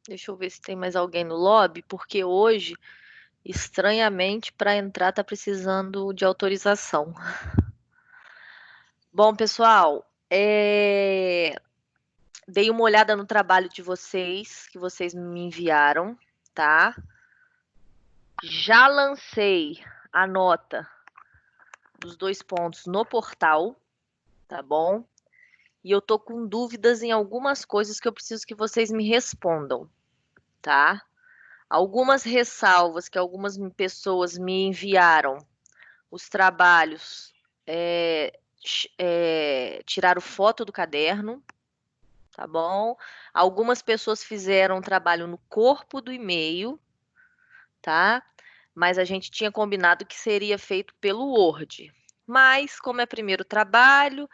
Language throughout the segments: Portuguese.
Deixa eu ver se tem mais alguém no lobby, porque hoje, estranhamente, para entrar tá precisando de autorização. Bom, pessoal, dei uma olhada no trabalho de vocês, que vocês me enviaram, tá? Já lancei a nota dos 2 pontos no portal, tá bom? E eu tô com dúvidas em algumas coisas que eu preciso que vocês me respondam, tá? Algumas ressalvas que algumas pessoas me enviaram, os trabalhos, tiraram foto do caderno, tá bom? Algumas pessoas fizeram um trabalho no corpo do e-mail, tá? Mas a gente tinha combinado que seria feito pelo Word. Mas, como é primeiro trabalho,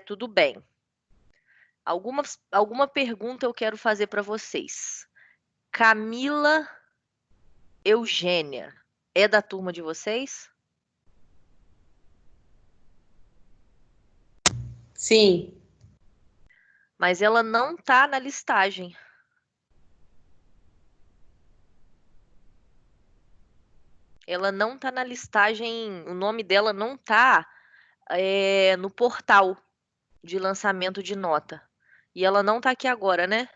tudo bem. Alguma pergunta eu quero fazer para vocês. Camila Eugênia, é da turma de vocês? Sim. Mas ela não tá na listagem. Ela não tá na listagem, o nome dela não tá no portal de lançamento de nota. E ela não tá aqui agora, né?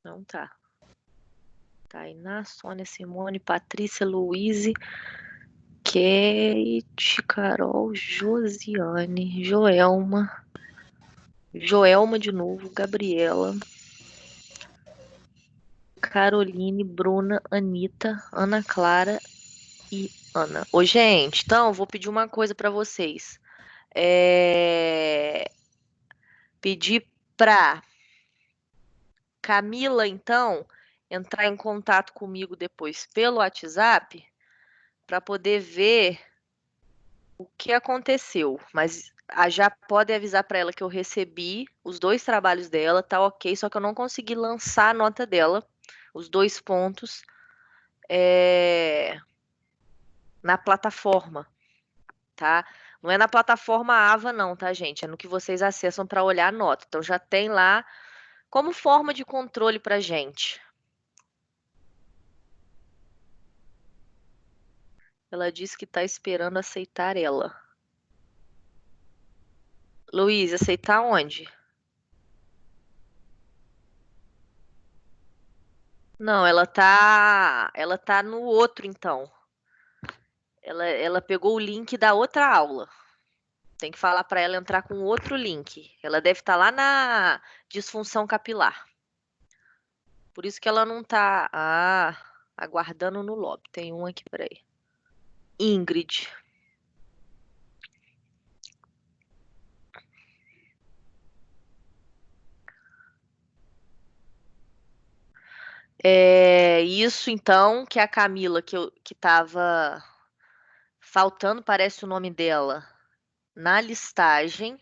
Não tá. Tainá, Sônia, Simone, Patrícia, Luíse, Kate, Carol, Josiane, Joelma de novo, Gabriela, Caroline, Bruna, Anita, Ana Clara e Ana. Ô, gente, então, eu vou pedir uma coisa para vocês. Pedir para Camila, então, entrar em contato comigo depois pelo WhatsApp para poder ver o que aconteceu. Mas já pode avisar para ela que eu recebi os 2 trabalhos dela, tá ok, só que eu não consegui lançar a nota dela, os 2 pontos, na plataforma, tá? Não é na plataforma Ava, não, tá, gente? É no que vocês acessam para olhar a nota. Então já tem lá como forma de controle para gente. Ela disse que está esperando aceitar ela. Luiz, aceitar onde? Não, ela tá no outro, então. Ela pegou o link da outra aula. Tem que falar para ela entrar com outro link. Ela deve estar lá na disfunção capilar. Por isso que ela não tá, aguardando no lobby. Tem um aqui, peraí. Ingrid. Isso então que a Camila, que estava faltando, parece o nome dela, na listagem,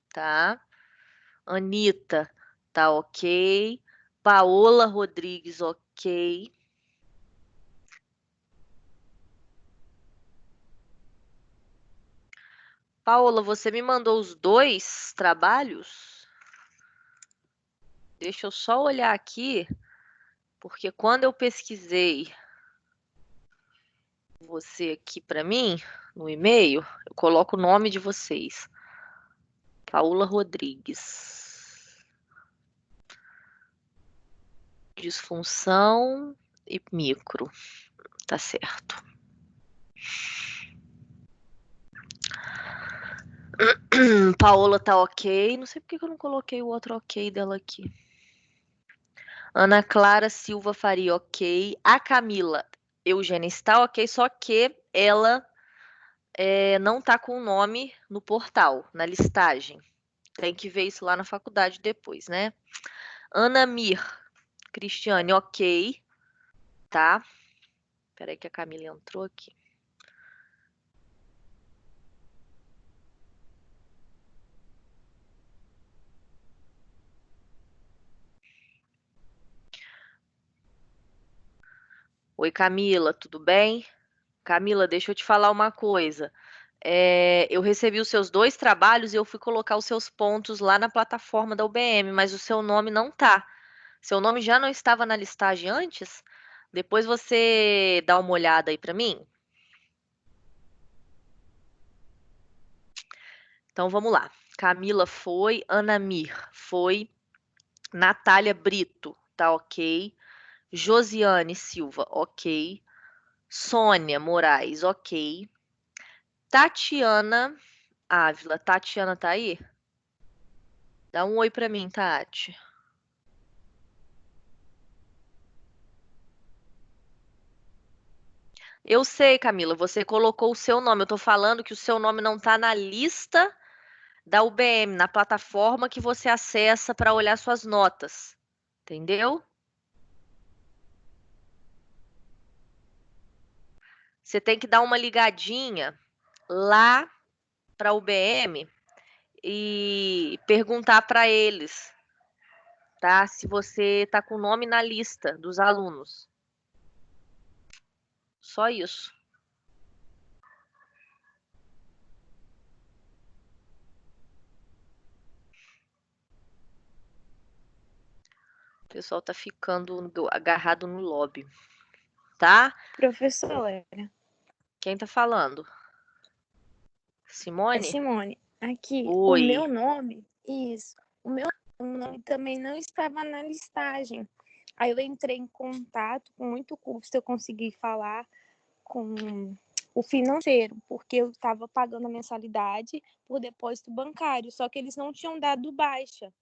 tá? Anita, tá ok. Paola Rodrigues, ok. Paola, você me mandou os 2 trabalhos? Deixa eu só olhar aqui, porque quando eu pesquisei você aqui para mim, no e-mail, eu coloco o nome de vocês. Paola Rodrigues. Disfunção e micro. Tá certo. Paola tá ok. Não sei por que eu não coloquei o outro ok dela aqui. Ana Clara Silva Faria, ok. A Camila Eugênia está ok, só que ela não tá com o nome no portal, na listagem. Tem que ver isso lá na faculdade depois, né? Ana Mir Cristiane, ok. Tá? Peraí que a Camila entrou aqui. Oi, Camila, tudo bem? Camila, deixa eu te falar uma coisa. Eu recebi os seus 2 trabalhos e eu fui colocar os seus pontos lá na plataforma da UBM, mas o seu nome não tá. Seu nome já não estava na listagem antes? Depois você dá uma olhada aí pra mim. Então vamos lá. Camila foi, Anamir foi, Natália Brito, tá ok. Josiane Silva, ok. Sônia Moraes, ok. Tatiana Ávila. Tatiana tá aí? Dá um oi pra mim, Tati. Eu sei, Camila, você colocou o seu nome. Eu tô falando que o seu nome não tá na lista da UBM, na plataforma que você acessa para olhar suas notas. Entendeu? Você tem que dar uma ligadinha lá para a UBM e perguntar para eles, tá? Se você tá com o nome na lista dos alunos. Só isso. O pessoal tá ficando agarrado no lobby, tá? Professora, Quem tá falando? é Simone? Simone. Aqui, o Oi. meu nome, isso, o meu nome também não estava na listagem. Aí eu entrei em contato, com muito custo eu consegui falar com o financeiro, porque eu estava pagando a mensalidade por depósito bancário, só que eles não tinham dado baixa.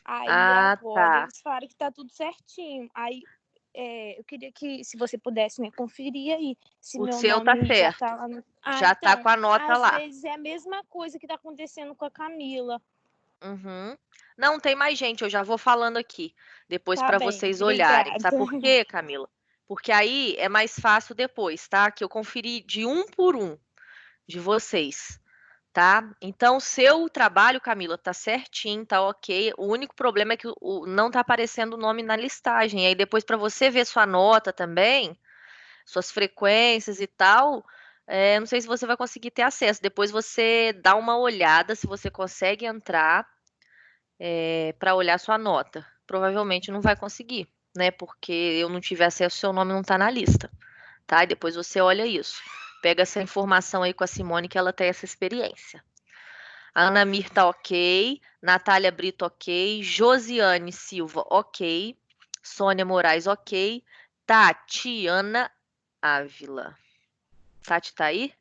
Aí Ah, agora tá. eles falaram que tá tudo certinho. Aí eu queria que, se você pudesse, né, conferir aí se O meu seu tá nome já tá certo. lá no... Já tá então, com a nota às lá. vezes é a mesma coisa que tá acontecendo com a Camila. Uhum. Não tem mais gente, eu já vou falando aqui, depois Tá para bem, vocês olharem. obrigada. Sabe por quê, Camila? Porque aí é mais fácil depois, tá? Que eu conferi de um por um de vocês, tá? Então, seu trabalho, Camila, tá certinho, tá ok. O único problema é que não tá aparecendo o nome na listagem. Aí depois, para você ver sua nota também, suas frequências e tal, não sei se você vai conseguir ter acesso. Depois você dá uma olhada se você consegue entrar para olhar sua nota. Provavelmente não vai conseguir, né? Porque eu não tive acesso, seu nome não está na lista, tá? E depois você olha isso. Pega essa informação aí com a Simone, que ela tem essa experiência. A Ana Mir tá ok, Natália Brito ok, Josiane Silva ok, Sônia Moraes ok, Tatiana Ávila. Tati tá aí?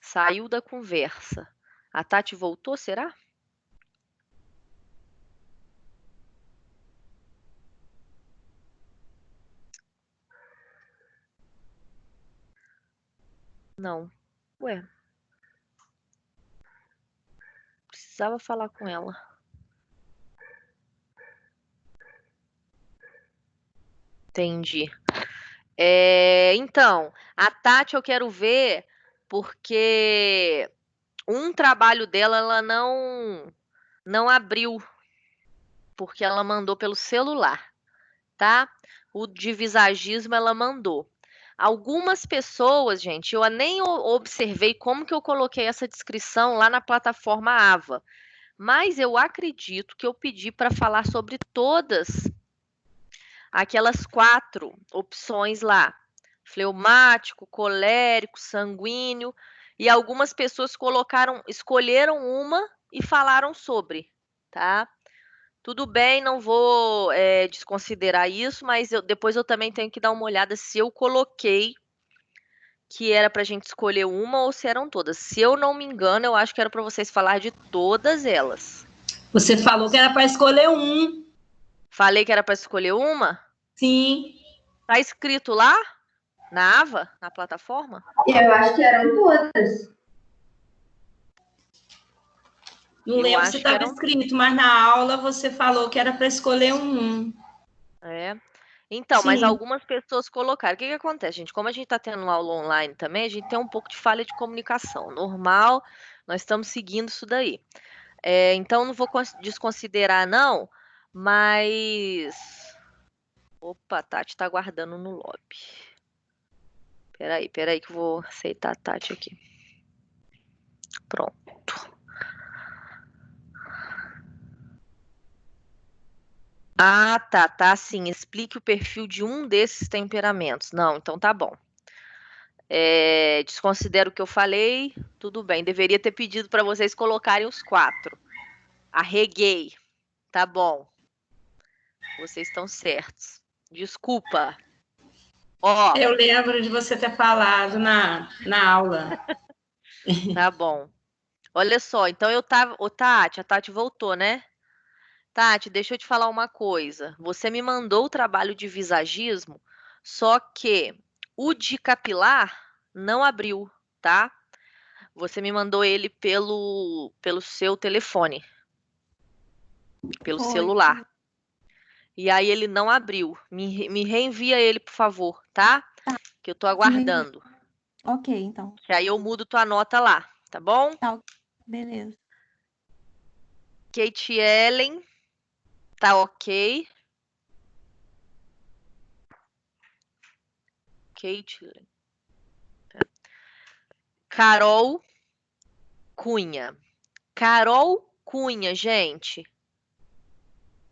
Saiu da conversa. A Tati voltou, será? Não. Ué, precisava falar com ela. Entendi. Então, a Tati eu quero ver porque um trabalho dela ela não abriu, porque ela mandou pelo celular, tá? O de visagismo ela mandou. Algumas pessoas, gente, eu nem observei como que eu coloquei essa descrição lá na plataforma Ava, mas eu acredito que eu pedi para falar sobre todas aquelas 4 opções lá: fleumático, colérico, sanguíneo, e algumas pessoas escolheram uma e falaram sobre, tá? Tudo bem, não vou desconsiderar isso, mas depois eu também tenho que dar uma olhada se eu coloquei que era para a gente escolher uma ou se eram todas. Se eu não me engano, eu acho que era para vocês falar de todas elas. Você falou que era para escolher um. Falei que era para escolher uma? Sim. Tá escrito lá? Na Ava? Na plataforma? Eu acho que eram todas. Não Eu lembro se acho que estava eram. escrito, mas na aula você falou que era para escolher um. É. Então, mas Sim. algumas pessoas colocaram. O que que acontece, gente? Como a gente está tendo aula online também, a gente tem um pouco de falha de comunicação. Normal, nós estamos seguindo isso daí. Então, não vou desconsiderar, não, mas. Opa, a Tati está aguardando no lobby. Peraí que eu vou aceitar a Tati aqui. Pronto. Ah, tá sim. Explique o perfil de um desses temperamentos. Não, então tá bom. Desconsidero o que eu falei. Tudo bem. Deveria ter pedido para vocês colocarem os 4. Arreguei. Tá bom. Vocês estão certos. Desculpa. Ó, Eu lembro de você ter falado na aula. tá bom. Olha só, então eu tava. Ô, Tati, a Tati voltou, né? Tati, deixa eu te falar uma coisa. Você me mandou o trabalho de visagismo, só que o de capilar não abriu, tá? Você me mandou ele pelo seu telefone, pelo Foi. celular. E aí ele não abriu. Me reenvia ele, por favor, tá? Tá. Que eu tô aguardando. Ok, então. Que aí eu mudo tua nota lá, tá bom? Tá, beleza. Kate Ellen, tá ok. Kate. Carol Cunha. Carol Cunha, gente.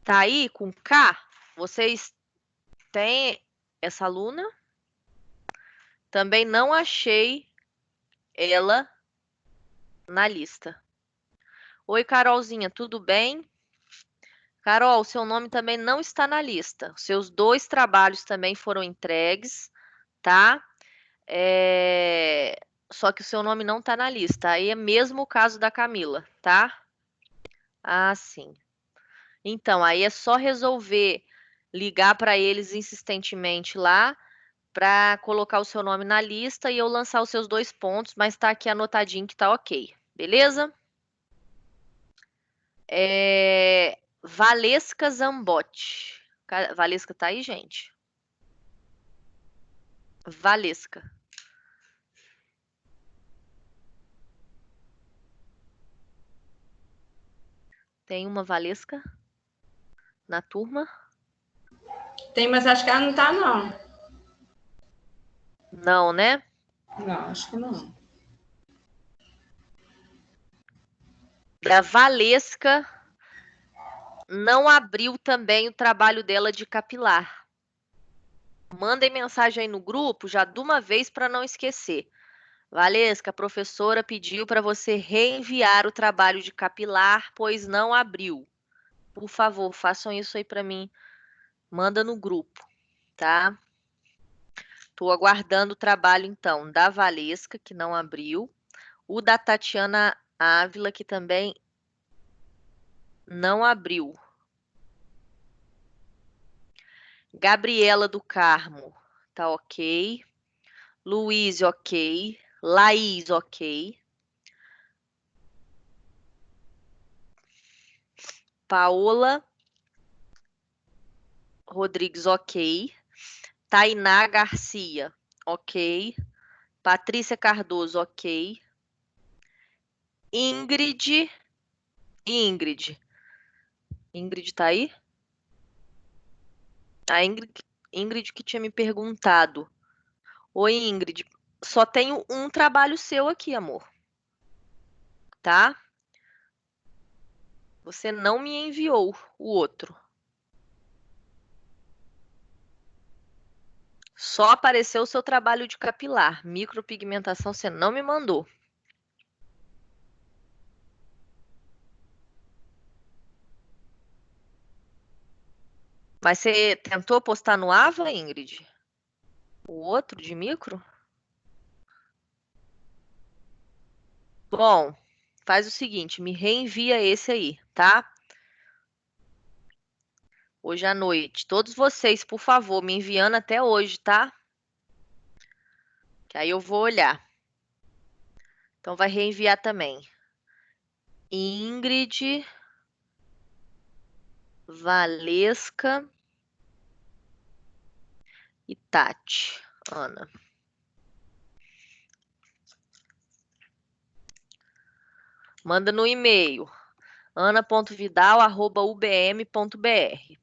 Tá aí com K? Vocês têm essa aluna? Também não achei ela na lista. Oi, Carolzinha, tudo bem? Carol, seu nome também não está na lista. Seus 2 trabalhos também foram entregues, tá? Só que o seu nome não está na lista. Aí é mesmo o caso da Camila, tá? Ah, sim. Então, aí é só resolver ligar para eles insistentemente lá para colocar o seu nome na lista e eu lançar os seus 2 pontos, mas tá aqui anotadinho que tá ok. Beleza? Valesca Zambotti. Valesca tá aí, gente? Valesca. Tem uma Valesca na turma? Tem, mas acho que ela não tá, não. Não, né? Não, acho que não. Da Valesca não abriu também o trabalho dela de capilar. Mandem mensagem aí no grupo já de uma vez para não esquecer. Valesca, a professora pediu para você reenviar o trabalho de capilar, pois não abriu. Por favor, façam isso aí para mim. Manda no grupo, tá? Estou aguardando o trabalho, então, da Valesca, que não abriu. O da Tatiana Ávila, que também não abriu. Gabriela do Carmo, tá ok. Luiz, ok. Laís, ok. Paola Rodrigues, ok. Tainá Garcia, ok. Patrícia Cardoso, ok. Ingrid tá aí? A Ingrid que tinha me perguntado. Oi, Ingrid. Só tenho um trabalho seu aqui, amor. Tá? Você não me enviou o outro. Só apareceu o seu trabalho de capilar. Micropigmentação você não me mandou. Mas você tentou postar no Ava, Ingrid? O outro de micro? Bom, faz o seguinte, me reenvia esse aí, tá? Hoje à noite. Todos vocês, por favor, me enviando até hoje, tá? Que aí eu vou olhar. Então vai reenviar também. Ingrid, Valesca e Tati. Ana. Manda no e-mail ana.vidal@ubm.br.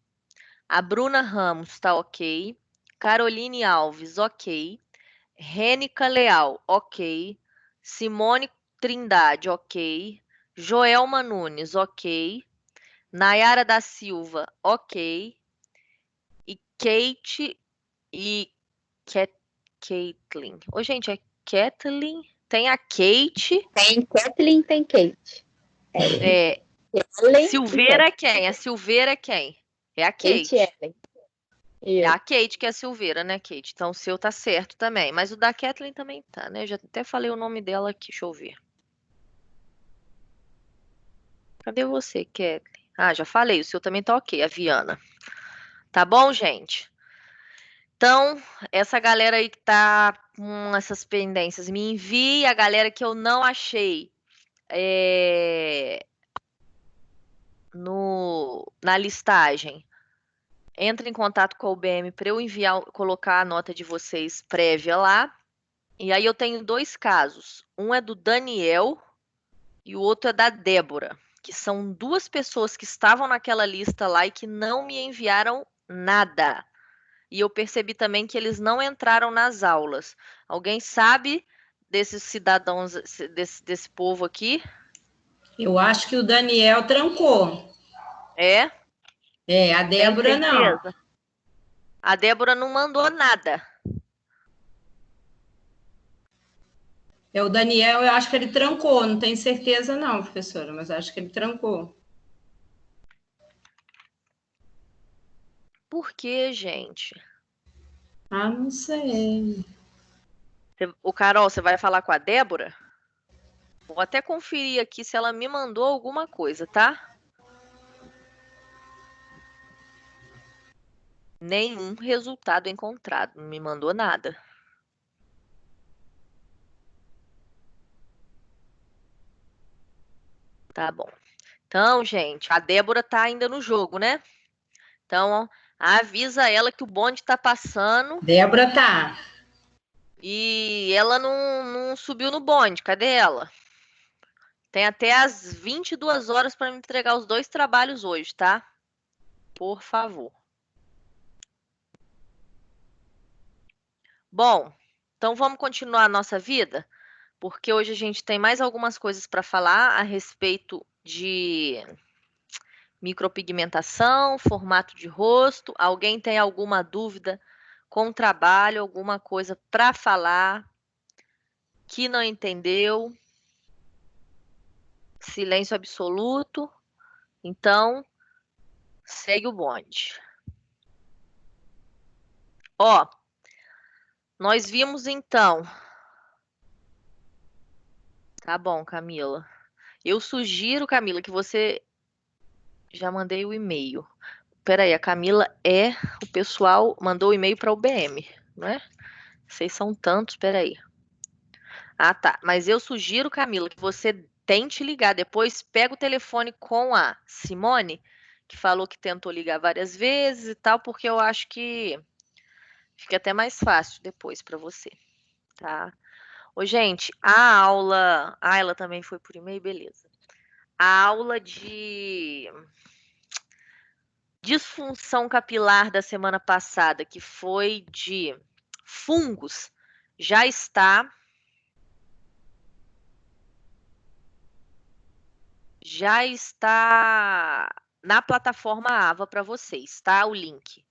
A Bruna Ramos tá ok. Caroline Alves, ok. Rênica Leal, ok. Simone Trindade, ok. Joelma Nunes, ok. Nayara da Silva, ok. E Kate e Caitlyn. Ô, gente, é Kathleen? Tem a Kate. Tem Kathleen, tem Kate. É, Ellen e Silveira é quem? A Silveira é quem? É a Kate Kate. Ellen. É Isso. a Kate que é a Silveira, né, Kate? Então o seu tá certo também. Mas o da Kathleen também tá, né? Eu já até falei o nome dela aqui, deixa eu ver. Cadê você, Kathleen? Ah, já falei, o seu também tá ok, a Viana. Tá bom, gente? Então, essa galera aí que tá com essas pendências, me envie a galera que eu não achei na listagem. Entre em contato com a UBM para eu enviar, colocar a nota de vocês prévia lá. E aí eu tenho dois casos. Um é do Daniel e o outro é da Débora, que são duas pessoas que estavam naquela lista lá e que não me enviaram nada. E eu percebi também que eles não entraram nas aulas. Alguém sabe desses cidadãos, desse povo aqui? Eu acho que o Daniel trancou. É? É, a Tem Débora não. certeza? A Débora não mandou nada. É o Daniel, eu acho que ele trancou. Não tenho certeza não, professora, mas acho que ele trancou. Por quê, gente? Ah, não sei. O Carol, você vai falar com a Débora? Vou até conferir aqui se ela me mandou alguma coisa, tá? Nenhum resultado encontrado. Não me mandou nada. Tá bom. Então, gente, a Débora tá ainda no jogo, né? Então, avisa ela que o bonde tá passando Débora tá. e ela não subiu no bonde. Cadê ela? Tem até as 22 horas para me entregar os dois trabalhos hoje, tá? Por favor. Bom, então vamos continuar a nossa vida, porque hoje a gente tem mais algumas coisas para falar a respeito de micropigmentação, formato de rosto. Alguém tem alguma dúvida com o trabalho, alguma coisa para falar que não entendeu? Silêncio absoluto. Então, segue o bonde. Ó, nós vimos então. Tá bom, Camila. Eu sugiro, Camila, que você já mandei o e-mail. Peraí, a Camila é o pessoal mandou o e-mail para o UBM, não é? Vocês são tantos, peraí. Ah, tá. Mas eu sugiro, Camila, que você tente ligar. Depois pega o telefone com a Simone, que falou que tentou ligar várias vezes e tal, porque eu acho que fica até mais fácil depois para você, tá? Ô, gente, a aula. Ah, ela também foi por e-mail, beleza. A aula de disfunção capilar da semana passada, que foi de fungos, já está na plataforma Ava para vocês, tá? O link.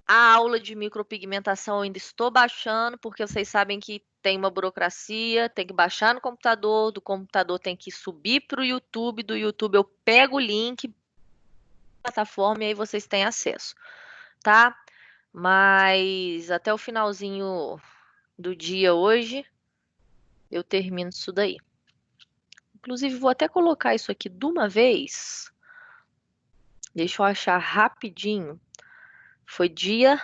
A aula de micropigmentação eu ainda estou baixando, porque vocês sabem que tem uma burocracia, tem que baixar no computador, do computador tem que subir para o YouTube, do YouTube eu pego o link, plataforma e aí vocês têm acesso, tá? Mas até o finalzinho do dia hoje eu termino isso daí. Inclusive, vou até colocar isso aqui de uma vez. Deixa eu achar rapidinho. Foi dia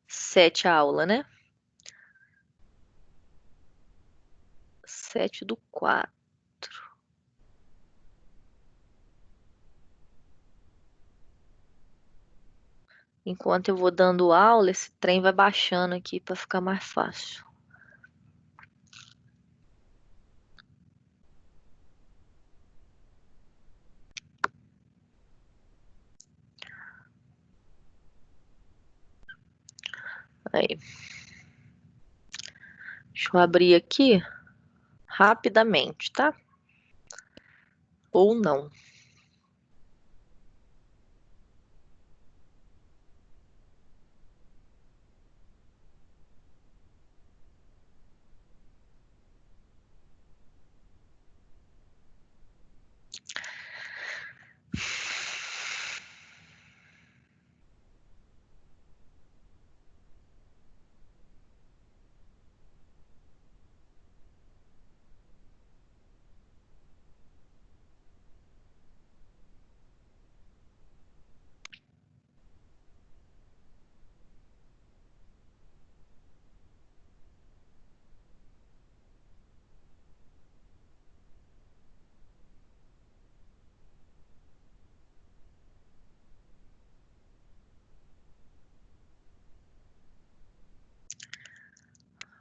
7 a aula, né? 7/4. Enquanto eu vou dando aula, esse trem vai baixando aqui para ficar mais fácil. Aí. Deixa eu abrir aqui rapidamente, tá? Ou não.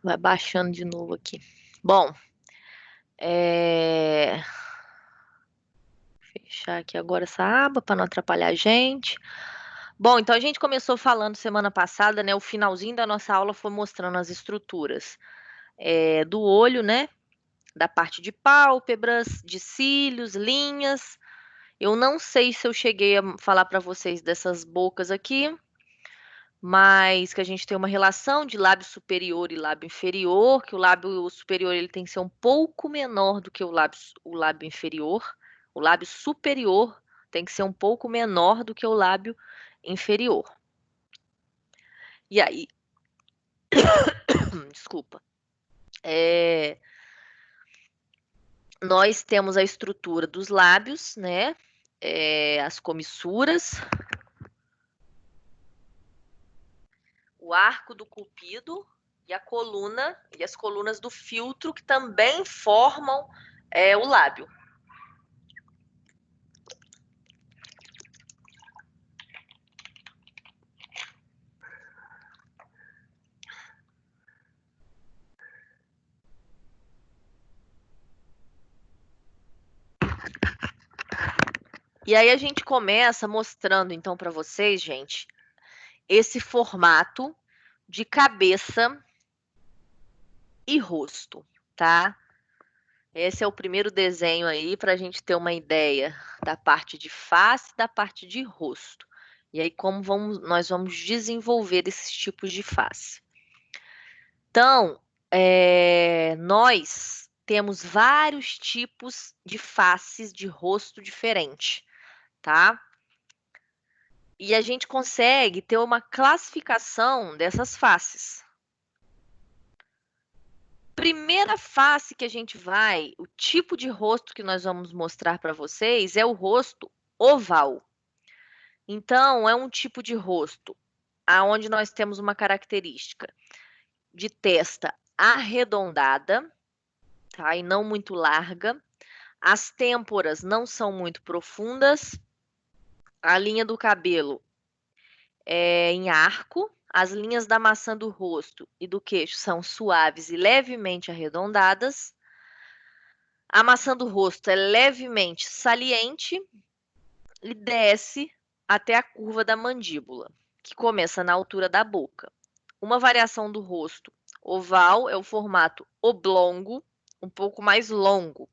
Vai baixando de novo aqui. Bom, fechar aqui agora essa aba para não atrapalhar a gente. Bom, então a gente começou falando semana passada, né? O finalzinho da nossa aula foi mostrando as estruturas do olho, né? Da parte de pálpebras, de cílios, linhas. Eu não sei se eu cheguei a falar para vocês dessas bocas aqui, mas que a gente tem uma relação de lábio superior e lábio inferior, que o lábio superior ele tem que ser um pouco menor do que o lábio inferior. O lábio superior tem que ser um pouco menor do que o lábio inferior. E aí, desculpa. Nós temos a estrutura dos lábios, né? As comissuras, o arco do cupido e a coluna e as colunas do filtro que também formam o lábio. E aí a gente começa mostrando então para vocês, gente, esse formato de cabeça e rosto, tá? Esse é o primeiro desenho aí para a gente ter uma ideia da parte de face e da parte de rosto. E aí como nós vamos desenvolver esses tipos de face. Então, nós temos vários tipos de faces de rosto diferente, tá? E a gente consegue ter uma classificação dessas faces. Primeira face que a gente o tipo de rosto que nós vamos mostrar para vocês é o rosto oval. Então, é um tipo de rosto aonde nós temos uma característica de testa arredondada, tá? E não muito larga. As têmporas não são muito profundas. A linha do cabelo é em arco. As linhas da maçã do rosto e do queixo são suaves e levemente arredondadas. A maçã do rosto é levemente saliente e desce até a curva da mandíbula, que começa na altura da boca. Uma variação do rosto oval é o formato oblongo, um pouco mais longo.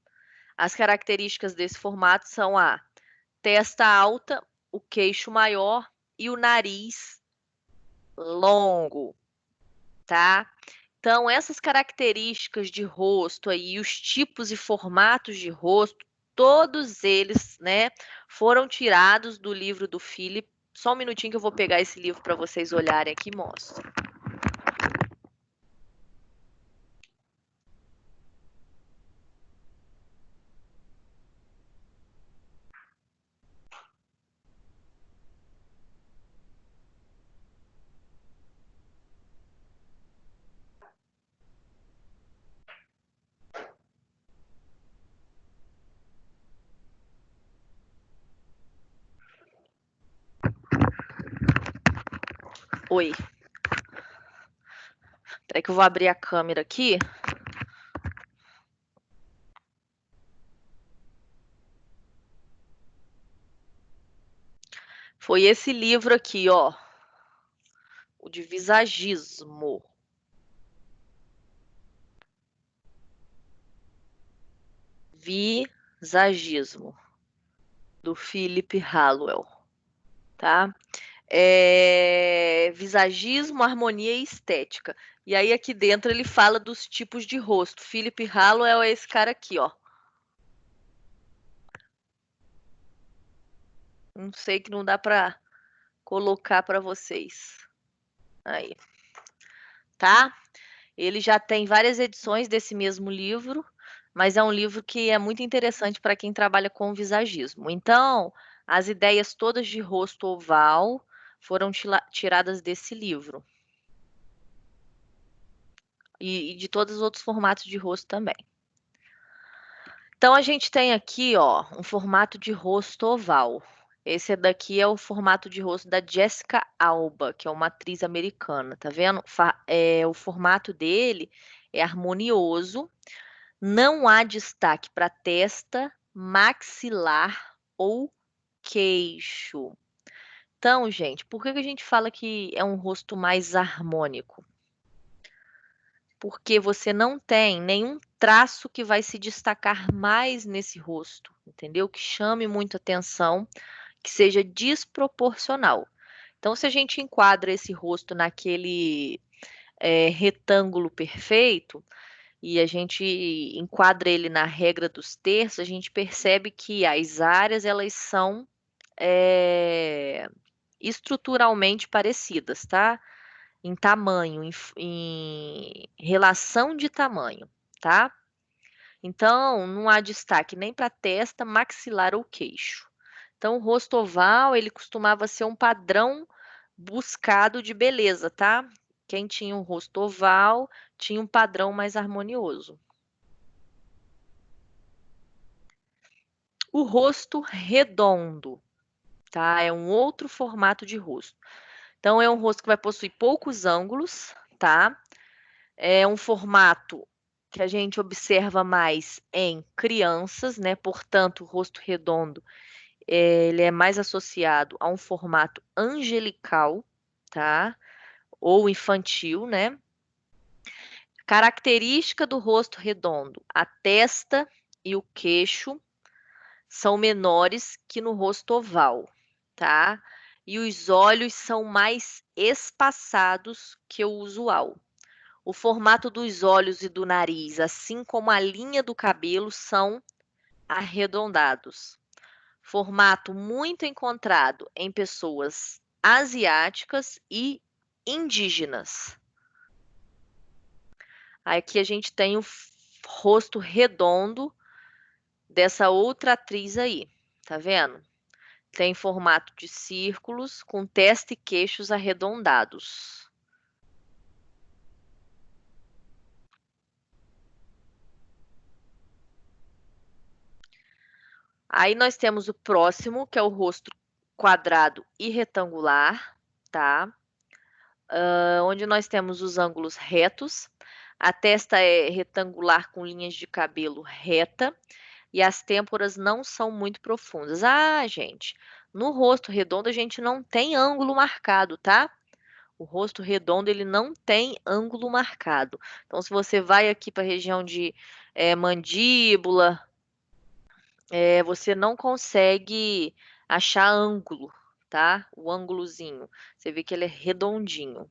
As características desse formato são a testa alta, o queixo maior e o nariz longo, tá? Então, essas características de rosto aí, os tipos e formatos de rosto, todos eles, né, foram tirados do livro do Philip. Só um minutinho que eu vou pegar esse livro para vocês olharem aqui e mostro. Oi. Peraí que eu vou abrir a câmera aqui. Foi esse livro aqui, ó. O de visagismo. Visagismo, do Philip Hallwell, tá? Visagismo, harmonia e estética. E aí aqui dentro ele fala dos tipos de rosto. Philip Hallwell é esse cara aqui, ó. Não sei que não dá para colocar para vocês. Aí. Tá? Ele já tem várias edições desse mesmo livro, mas é um livro que é muito interessante para quem trabalha com visagismo. Então, as ideias todas de rosto oval foram tiradas desse livro. E de todos os outros formatos de rosto também. Então, a gente tem aqui, ó, um formato de rosto oval. Esse daqui é o formato de rosto da Jessica Alba, que é uma atriz americana, tá vendo? O formato dele é harmonioso, não há destaque para testa, maxilar ou queixo. Então, gente, por que a gente fala que é um rosto mais harmônico? Porque você não tem nenhum traço que vai se destacar mais nesse rosto, entendeu? Que chame muito atenção, que seja desproporcional. Então, se a gente enquadra esse rosto naquele retângulo perfeito e a gente enquadra ele na regra dos terços, a gente percebe que as áreas elas são estruturalmente parecidas, tá? Em tamanho, em relação de tamanho, tá? Então, não há destaque nem para testa, maxilar ou queixo. Então, o rosto oval, ele costumava ser um padrão buscado de beleza, tá? Quem tinha um rosto oval tinha um padrão mais harmonioso. O rosto redondo, tá? É um outro formato de rosto. Então, é um rosto que vai possuir poucos ângulos, tá? É um formato que a gente observa mais em crianças, né? Portanto, o rosto redondo, ele é mais associado a um formato angelical, tá? Ou infantil, né? Característica do rosto redondo: a testa e o queixo são menores que no rosto oval, tá? E os olhos são mais espaçados que o usual. O formato dos olhos e do nariz, assim como a linha do cabelo, são arredondados. Formato muito encontrado em pessoas asiáticas e indígenas. Aqui a gente tem o rosto redondo dessa outra atriz aí, tá vendo? Tem formato de círculos com testa e queixos arredondados. Aí nós temos o próximo, que é o rosto quadrado e retangular, tá? Onde nós temos os ângulos retos. A testa é retangular com linhas de cabelo reta e as têmporas não são muito profundas. Ah, gente, no rosto redondo a gente não tem ângulo marcado, tá? O rosto redondo ele não tem ângulo marcado. Então, se você vai aqui para a região de mandíbula, você não consegue achar ângulo, tá? O ângulozinho. Você vê que ele é redondinho.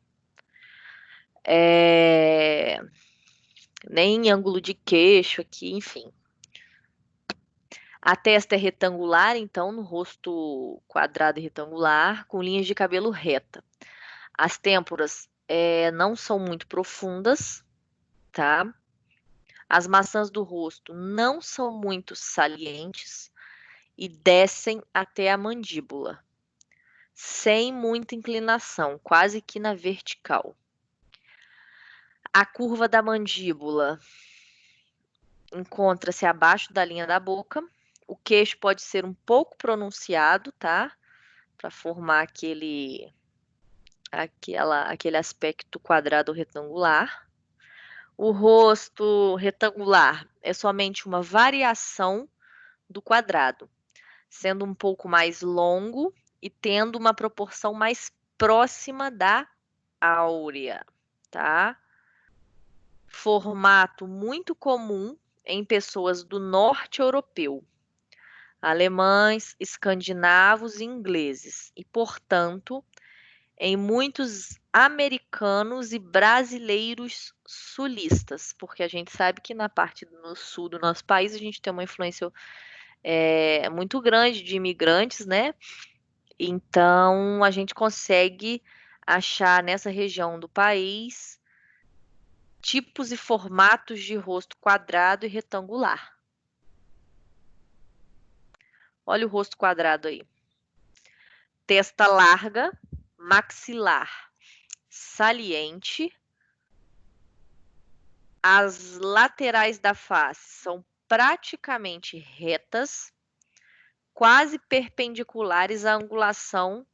Nem ângulo de queixo aqui, enfim. A testa é retangular, então, no rosto quadrado e retangular, com linhas de cabelo reta. As têmporas não são muito profundas, tá? As maçãs do rosto não são muito salientes e descem até a mandíbula, sem muita inclinação, quase que na vertical. A curva da mandíbula encontra-se abaixo da linha da boca. O queixo pode ser um pouco pronunciado, tá? Para formar aquele aspecto quadrado retangular. O rosto retangular é somente uma variação do quadrado, sendo um pouco mais longo e tendo uma proporção mais próxima da áurea, tá? Formato muito comum em pessoas do norte europeu, alemães, escandinavos e ingleses, e, portanto, em muitos americanos e brasileiros sulistas, porque a gente sabe que na parte no sul do nosso país a gente tem uma influência muito grande de imigrantes, né? Então a gente consegue achar nessa região do país tipos e formatos de rosto quadrado e retangular. Olha o rosto quadrado aí. Testa larga, maxilar saliente. As laterais da face são praticamente retas, quase perpendiculares à angulação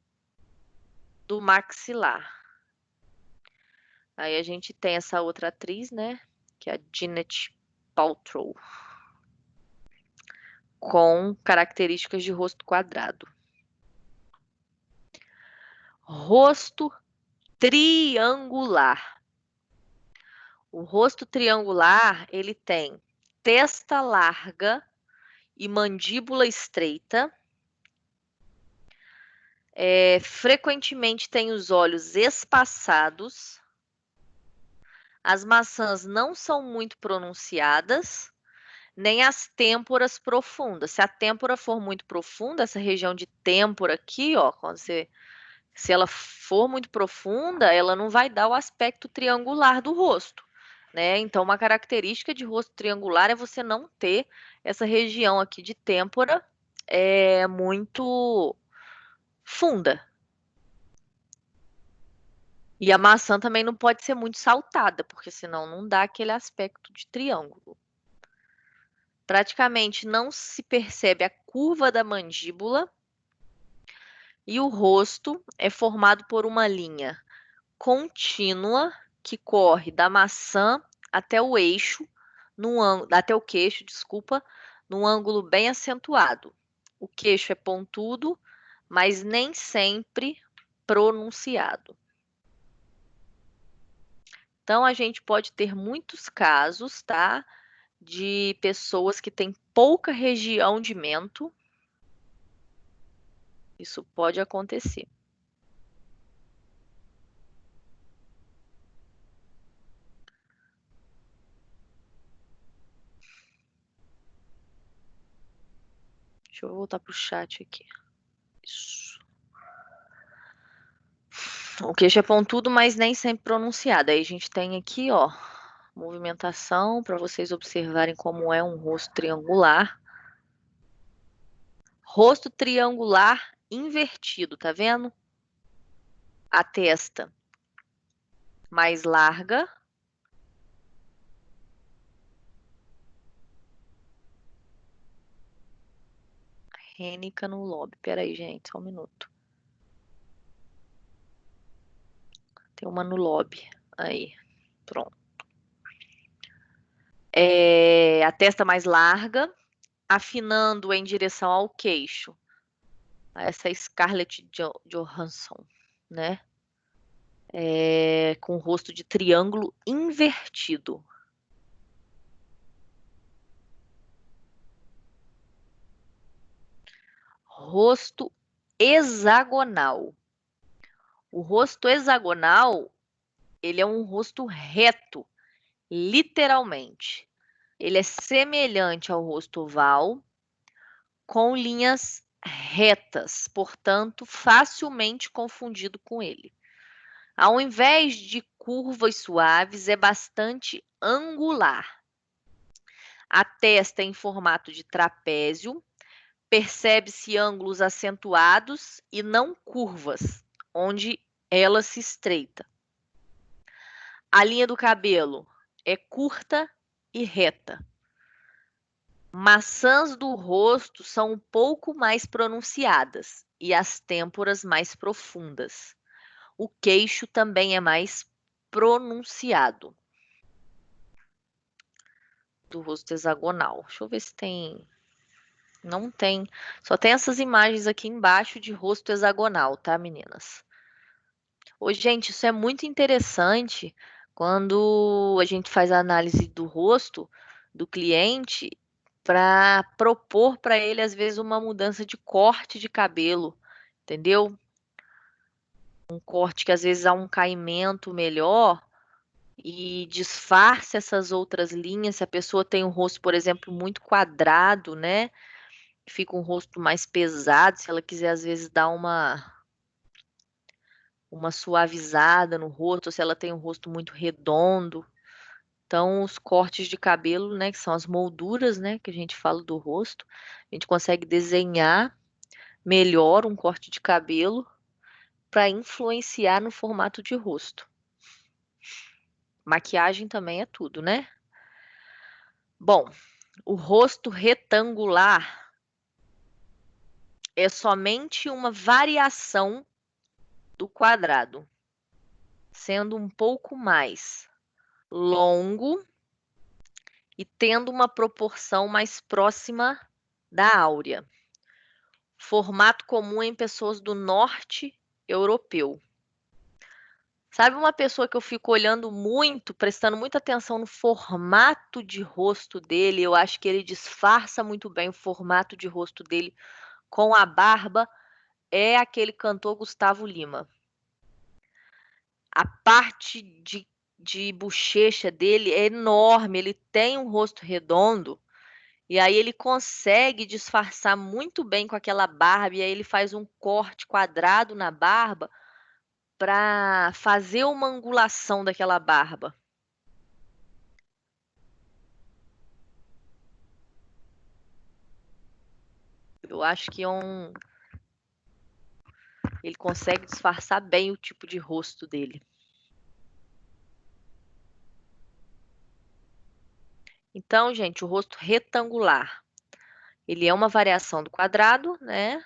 do maxilar. Aí a gente tem essa outra atriz, né? Que é a Gwyneth Paltrow, com características de rosto quadrado. Rosto triangular. O rosto triangular, ele tem testa larga e mandíbula estreita. Frequentemente tem os olhos espaçados. As maçãs não são muito pronunciadas, nem as têmporas profundas. Se a têmpora for muito profunda, essa região de têmpora aqui, ó, se ela for muito profunda, ela não vai dar o aspecto triangular do rosto, né? Então, uma característica de rosto triangular é você não ter essa região aqui de têmpora muito funda. E a maçã também não pode ser muito saltada, porque senão não dá aquele aspecto de triângulo. Praticamente não se percebe a curva da mandíbula e o rosto é formado por uma linha contínua que corre da maçã até o eixo, até o queixo, desculpa, num ângulo bem acentuado. O queixo é pontudo, mas nem sempre pronunciado. Então, a gente pode ter muitos casos, tá? De pessoas que têm pouca região de mento. Isso pode acontecer. Deixa eu voltar para o chat aqui. Isso. O queixo é pontudo, mas nem sempre pronunciado. Aí a gente tem aqui, ó, movimentação para vocês observarem como é um rosto triangular. Rosto triangular invertido, tá vendo? A testa mais larga. Rênica no lobe. Peraí, gente, só um minuto. Tem uma no lobe. Aí, pronto. A testa mais larga, afinando em direção ao queixo. Essa é Scarlett Johansson, né? Com o rosto de triângulo invertido. Rosto hexagonal. O rosto hexagonal, ele é um rosto reto, literalmente. Ele é semelhante ao rosto oval, com linhas retas, portanto, facilmente confundido com ele. Ao invés de curvas suaves, é bastante angular. A testa é em formato de trapézio, percebe-se ângulos acentuados e não curvas, onde ela se estreita. A linha do cabelo é curta e reta. Maçãs do rosto são um pouco mais pronunciadas e as têmporas mais profundas. O queixo também é mais pronunciado. Do rosto hexagonal. Deixa eu ver se tem. Não tem. Só tem essas imagens aqui embaixo de rosto hexagonal, tá, meninas? Ô, gente, isso é muito interessante quando a gente faz a análise do rosto do cliente para propor para ele, às vezes, uma mudança de corte de cabelo, entendeu? Um corte que às vezes há um caimento melhor e disfarça essas outras linhas. Se a pessoa tem um rosto, por exemplo, muito quadrado, né? Fica um rosto mais pesado, se ela quiser às vezes dar uma suavizada no rosto, ou se ela tem um rosto muito redondo. Então, os cortes de cabelo, né, que são as molduras, né, que a gente fala do rosto, a gente consegue desenhar melhor um corte de cabelo para influenciar no formato de rosto. Maquiagem também é tudo, né? Bom, o rosto retangular é somente uma variação do quadrado, sendo um pouco mais longo e tendo uma proporção mais próxima da áurea. Formato comum em pessoas do norte europeu. Sabe uma pessoa que eu fico olhando muito, prestando muita atenção no formato de rosto dele? Eu acho que ele disfarça muito bem o formato de rosto dele com a barba. É aquele cantor Gustavo Lima. A parte de bochecha dele é enorme, ele tem um rosto redondo. E aí ele consegue disfarçar muito bem com aquela barba, e aí ele faz um corte quadrado na barba para fazer uma angulação daquela barba. Eu acho que ele consegue disfarçar bem o tipo de rosto dele. Então, gente, o rosto retangular, ele é uma variação do quadrado, né?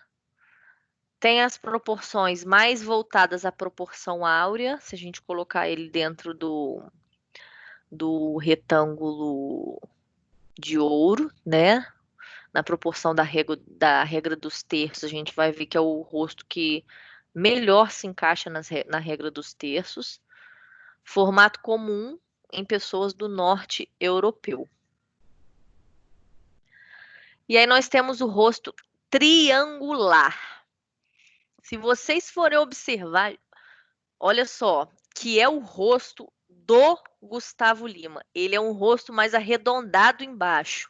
Tem as proporções mais voltadas à proporção áurea, se a gente colocar ele dentro do retângulo de ouro, né? Na proporção da regra dos terços, a gente vai ver que é o rosto que melhor se encaixa na regra dos terços. Formato comum em pessoas do norte europeu. E aí nós temos o rosto triangular. Se vocês forem observar, olha só, que é o rosto do Gustavo Lima. Ele é um rosto mais arredondado embaixo.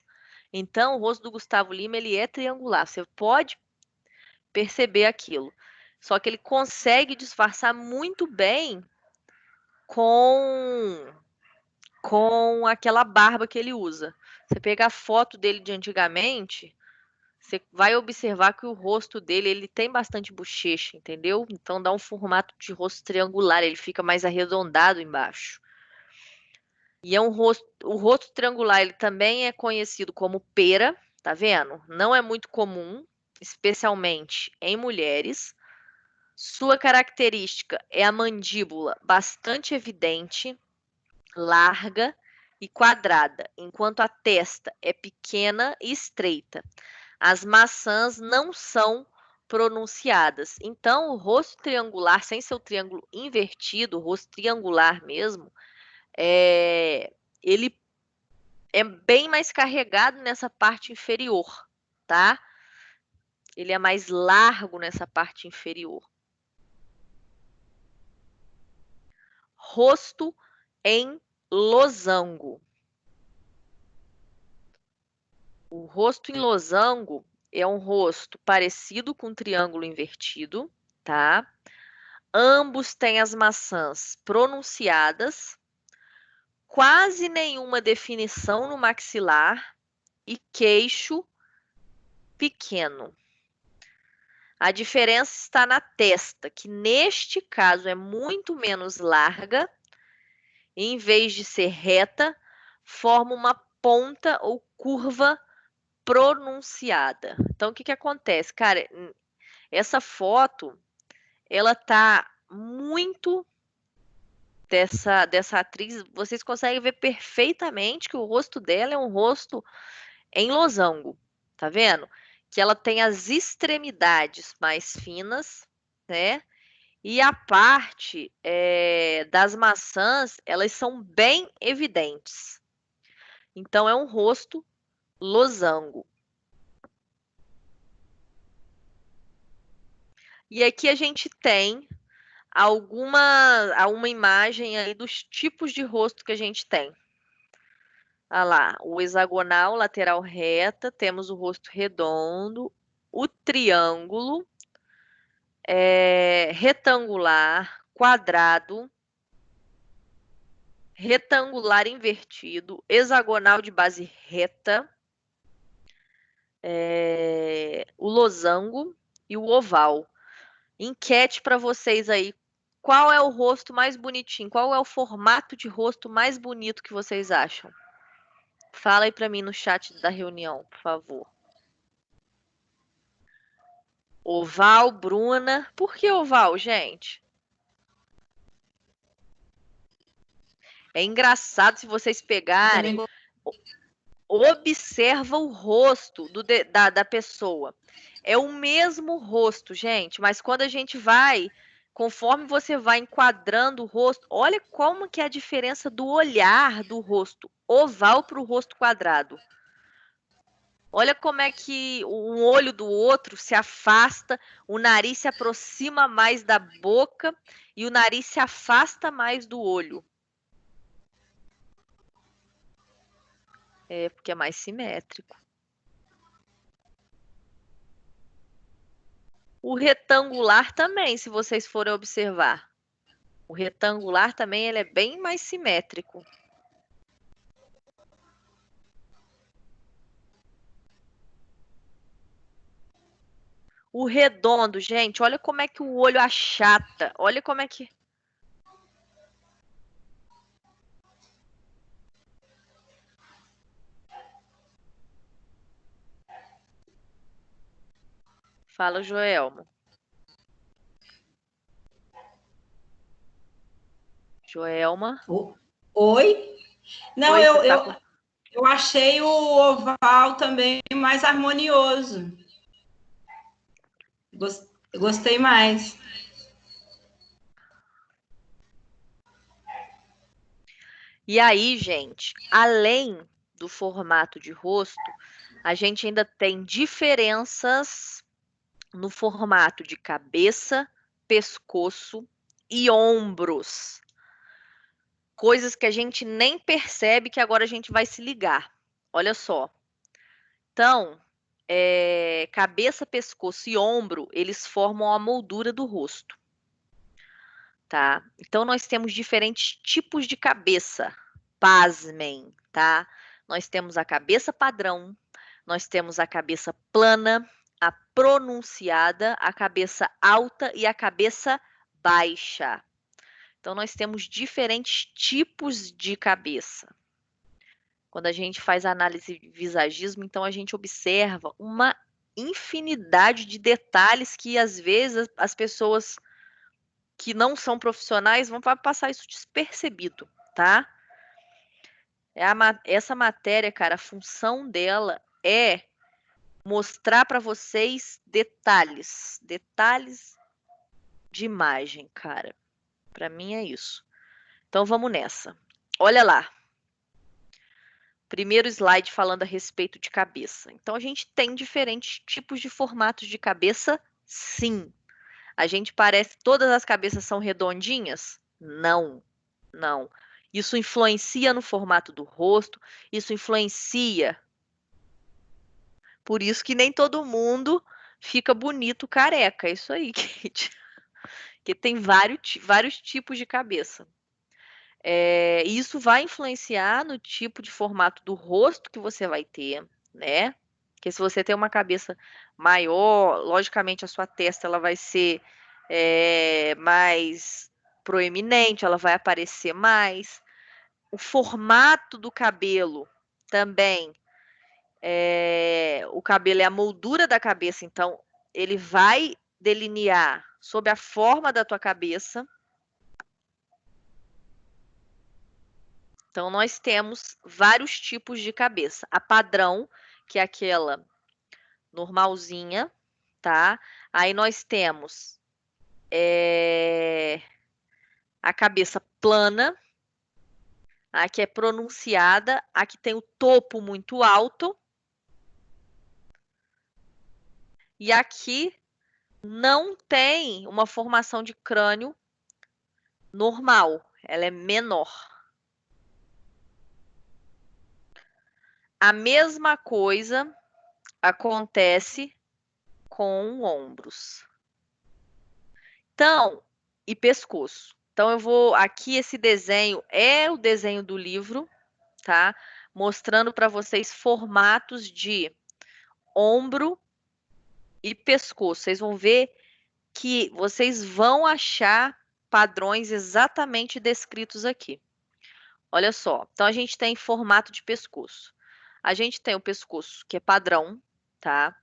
Então, o rosto do Gustavo Lima, ele é triangular. Você pode perceber aquilo. Só que ele consegue disfarçar muito bem com aquela barba que ele usa. Você pegar a foto dele de antigamente, você vai observar que o rosto dele, ele tem bastante bochecha, entendeu? Então dá um formato de rosto triangular, ele fica mais arredondado embaixo. E é o rosto triangular, ele também é conhecido como pera, tá vendo? Não é muito comum, especialmente em mulheres. Sua característica é a mandíbula bastante evidente, larga e quadrada, enquanto a testa é pequena e estreita. As maçãs não são pronunciadas. Então, o rosto triangular, sem ser o triângulo invertido, o rosto triangular mesmo, ele é bem mais carregado nessa parte inferior, tá? Ele é mais largo nessa parte inferior. Rosto em losango. O rosto em losango é um rosto parecido com um triângulo invertido, tá? Ambos têm as maçãs pronunciadas, quase nenhuma definição no maxilar e queixo pequeno. A diferença está na testa, que neste caso é muito menos larga, e em vez de ser reta, forma uma ponta ou curva pronunciada. Então, o que acontece? Cara, essa foto, ela tá muito dessa atriz, vocês conseguem ver perfeitamente que o rosto dela é um rosto em losango, tá vendo? Que ela tem as extremidades mais finas, né? E a parte das maçãs, elas são bem evidentes. Então, é um rosto losango. E aqui a gente tem uma imagem aí dos tipos de rosto que a gente tem. Olha lá, o hexagonal, lateral reta, temos o rosto redondo, o triângulo, retangular, quadrado, retangular invertido, hexagonal de base reta, o losango e o oval. Enquete para vocês aí. Qual é o rosto mais bonitinho? Qual é o formato de rosto mais bonito que vocês acham? Fala aí para mim no chat da reunião, por favor. Oval, Bruna. Por que oval, gente? É engraçado se vocês pegarem. Observa o rosto da pessoa. É o mesmo rosto, gente, mas quando a gente vai, conforme você vai enquadrando o rosto, olha como que é a diferença do olhar do rosto oval para o rosto quadrado. Olha como é que um olho do outro se afasta, o nariz se aproxima mais da boca e o nariz se afasta mais do olho. É porque é mais simétrico. O retangular também, se vocês forem observar. O retangular também ele é bem mais simétrico. O redondo, gente, olha como é que o olho achata. Olha como é que... Fala, Joelma. Joelma? Oi? Não, Oi, eu achei o oval também mais harmonioso. Gostei mais. E aí, gente, além do formato de rosto, a gente ainda tem diferenças no formato de cabeça, pescoço e ombros. Coisas que a gente nem percebe que agora a gente vai se ligar. Olha só. Então, cabeça, pescoço e ombro, eles formam a moldura do rosto. Tá? Então, nós temos diferentes tipos de cabeça. Pasmem, tá? Nós temos a cabeça padrão, nós temos a cabeça plana, a pronunciada, a cabeça alta e a cabeça baixa. Então, nós temos diferentes tipos de cabeça. Quando a gente faz a análise de visagismo, então a gente observa uma infinidade de detalhes que, às vezes, as pessoas que não são profissionais vão passar isso despercebido, tá? Essa matéria, cara, a função dela é mostrar para vocês detalhes de imagem, cara. Para mim é isso. Então vamos nessa. Olha lá. Primeiro slide falando a respeito de cabeça. Então a gente tem diferentes tipos de formatos de cabeça, sim. A gente parece todas as cabeças são redondinhas? Não. Não. Isso influencia no formato do rosto, isso influencia. Por isso que nem todo mundo fica bonito careca. É isso aí, Kate. Porque tem vários tipos de cabeça. E isso vai influenciar no tipo de formato do rosto que você vai ter, né? Porque se você tem uma cabeça maior, logicamente a sua testa ela vai ser mais proeminente, ela vai aparecer mais. O formato do cabelo também. O cabelo é a moldura da cabeça, então ele vai delinear sobre a forma da tua cabeça. Então, nós temos vários tipos de cabeça. A padrão, que é aquela normalzinha, tá? Aí nós temos a cabeça plana, A que é pronunciada, a que tem o topo muito alto. E aqui não tem uma formação de crânio normal, ela é menor. A mesma coisa acontece com ombros. Então, e pescoço. Então, eu vou aqui, esse desenho é o desenho do livro, tá? Mostrando para vocês formatos de ombro e pescoço. Vocês vão ver que vocês vão achar padrões exatamente descritos aqui. Olha só. Então, a gente tem formato de pescoço. A gente tem o pescoço que é padrão, tá?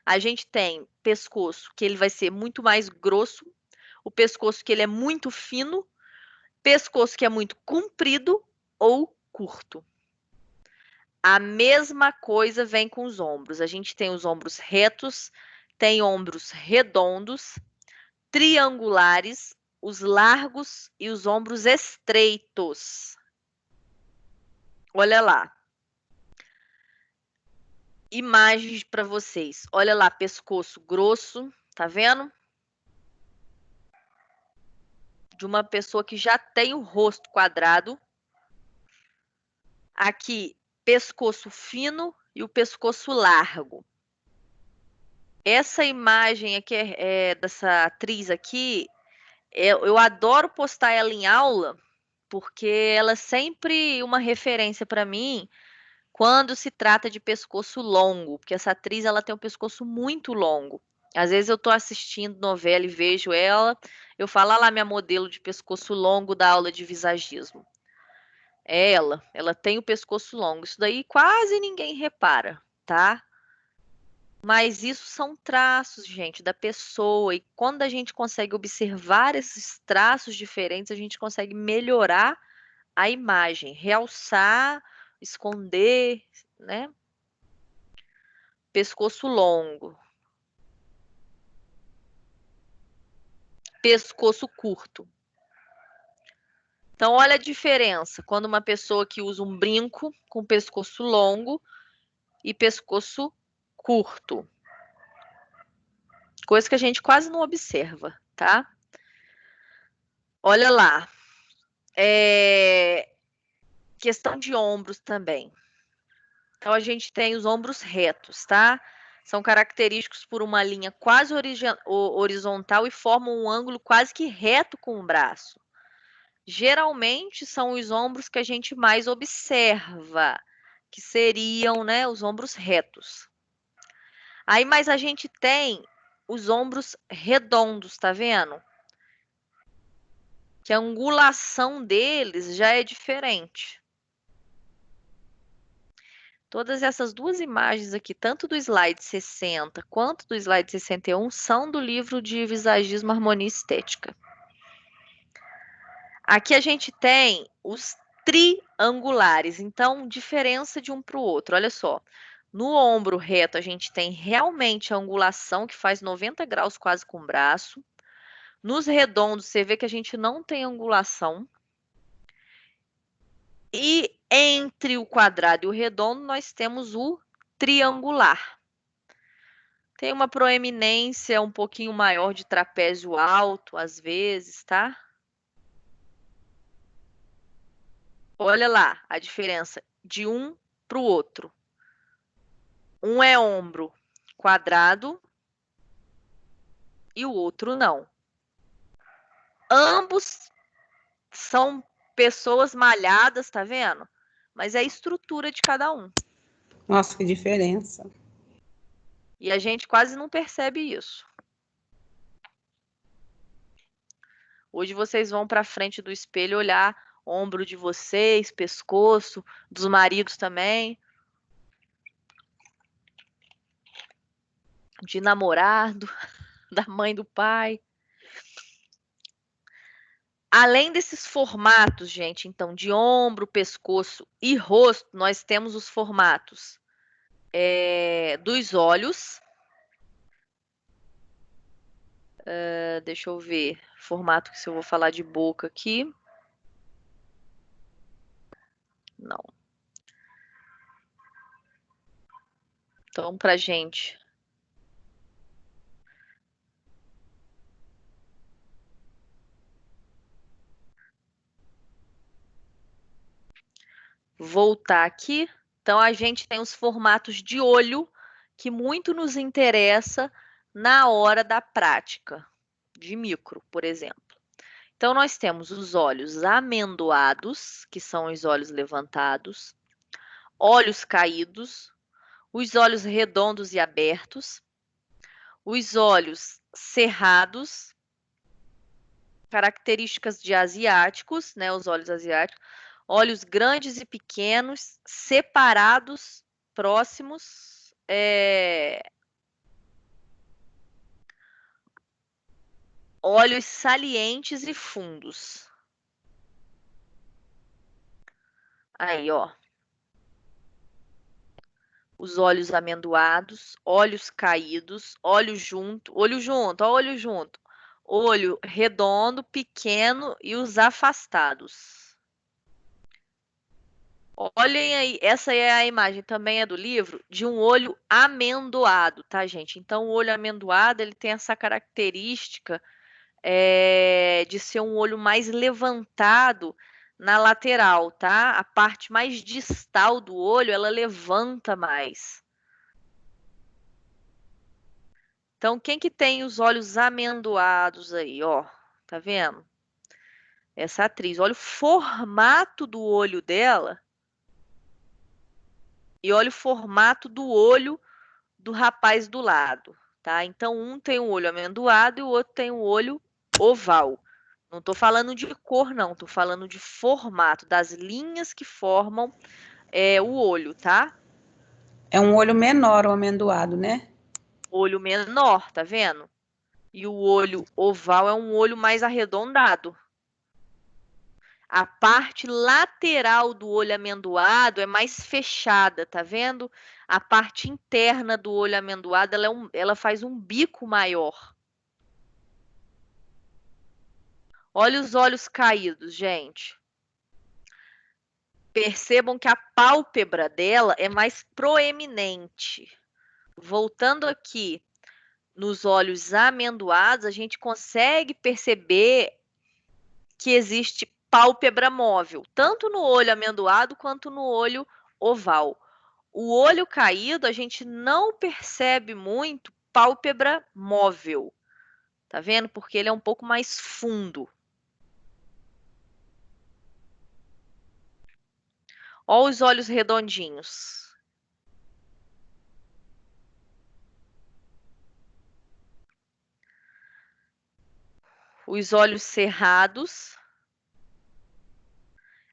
A gente tem pescoço que ele vai ser muito mais grosso, o pescoço que ele é muito fino, pescoço que é muito comprido ou curto. A mesma coisa vem com os ombros. A gente tem os ombros retos, tem ombros redondos, triangulares, os largos e os ombros estreitos. Olha lá. Imagens para vocês. Olha lá, pescoço grosso, tá vendo? De uma pessoa que já tem o rosto quadrado. Aqui, pescoço fino e o pescoço largo. Essa imagem aqui dessa atriz aqui, eu adoro postar ela em aula, porque ela é sempre uma referência para mim quando se trata de pescoço longo, porque essa atriz ela tem um pescoço muito longo. Às vezes eu estou assistindo novela e vejo ela, eu falo, lá minha modelo de pescoço longo da aula de visagismo. É ela tem o pescoço longo. Isso daí quase ninguém repara, tá? Mas isso são traços, gente, da pessoa. E quando a gente consegue observar esses traços diferentes, a gente consegue melhorar a imagem, realçar, esconder, né? Pescoço longo. Pescoço curto. Então, olha a diferença quando uma pessoa que usa um brinco com pescoço longo e pescoço curto. Coisa que a gente quase não observa, tá? Olha lá. Questão de ombros também. Então, a gente tem os ombros retos, tá? São característicos por uma linha quase horizontal e formam um ângulo quase que reto com o braço. Geralmente, são os ombros que a gente mais observa, que seriam, né, os ombros retos. Aí, mas a gente tem os ombros redondos, tá vendo? Que a angulação deles já é diferente. Todas essas duas imagens aqui, tanto do slide 60 quanto do slide 61, são do livro de Visagismo, Harmonia e Estética. Aqui a gente tem os triangulares, então diferença de um para o outro. Olha só, no ombro reto a gente tem realmente a angulação que faz 90 graus quase com o braço. Nos redondos você vê que a gente não tem angulação. E entre o quadrado e o redondo nós temos o triangular. Tem uma proeminência um pouquinho maior de trapézio alto, às vezes, tá? Olha lá a diferença de um para o outro. Um é ombro quadrado e o outro não. Ambos são pessoas malhadas, tá vendo? Mas é a estrutura de cada um. Nossa, que diferença. E a gente quase não percebe isso. Hoje vocês vão para frente do espelho olhar ombro de vocês, pescoço, dos maridos também. De namorado, da mãe, do pai. Além desses formatos, gente, então, de ombro, pescoço e rosto, nós temos os formatos dos olhos. Deixa eu ver, formato que se eu vou falar de boca aqui. Não. Então, pra gente voltar aqui, então a gente tem os formatos de olho que muito nos interessa na hora da prática de micro, por exemplo. Então, nós temos os olhos amendoados, que são os olhos levantados, olhos caídos, os olhos redondos e abertos, os olhos cerrados, características de asiáticos, né, os olhos asiáticos, olhos grandes e pequenos, separados, próximos, olhos salientes e fundos. Aí, ó. Os olhos amendoados, olhos caídos, olho junto, ó, olho junto. Olho redondo, pequeno e os afastados. Olhem aí, essa é a imagem, também é do livro, de um olho amendoado, tá, gente? Então, o olho amendoado, ele tem essa característica de ser um olho mais levantado na lateral, tá? A parte mais distal do olho, ela levanta mais. Então, quem que tem os olhos amendoados aí, ó? Tá vendo? Essa atriz. Olha o formato do olho dela e olha o formato do olho do rapaz do lado, tá? Então, um tem um olho amendoado e o outro tem um olho oval. Não tô falando de cor, não. Tô falando de formato, das linhas que formam o olho, tá? É um olho menor, o amendoado, né? Olho menor, tá vendo? E o olho oval é um olho mais arredondado. A parte lateral do olho amendoado é mais fechada, tá vendo? A parte interna do olho amendoado, ela faz um bico maior. Olha os olhos caídos, gente. Percebam que a pálpebra dela é mais proeminente. Voltando aqui nos olhos amendoados, a gente consegue perceber que existe pálpebra móvel, tanto no olho amendoado quanto no olho oval. O olho caído, a gente não percebe muito pálpebra móvel. Tá vendo? Porque ele é um pouco mais fundo. Olha os olhos redondinhos. Os olhos cerrados.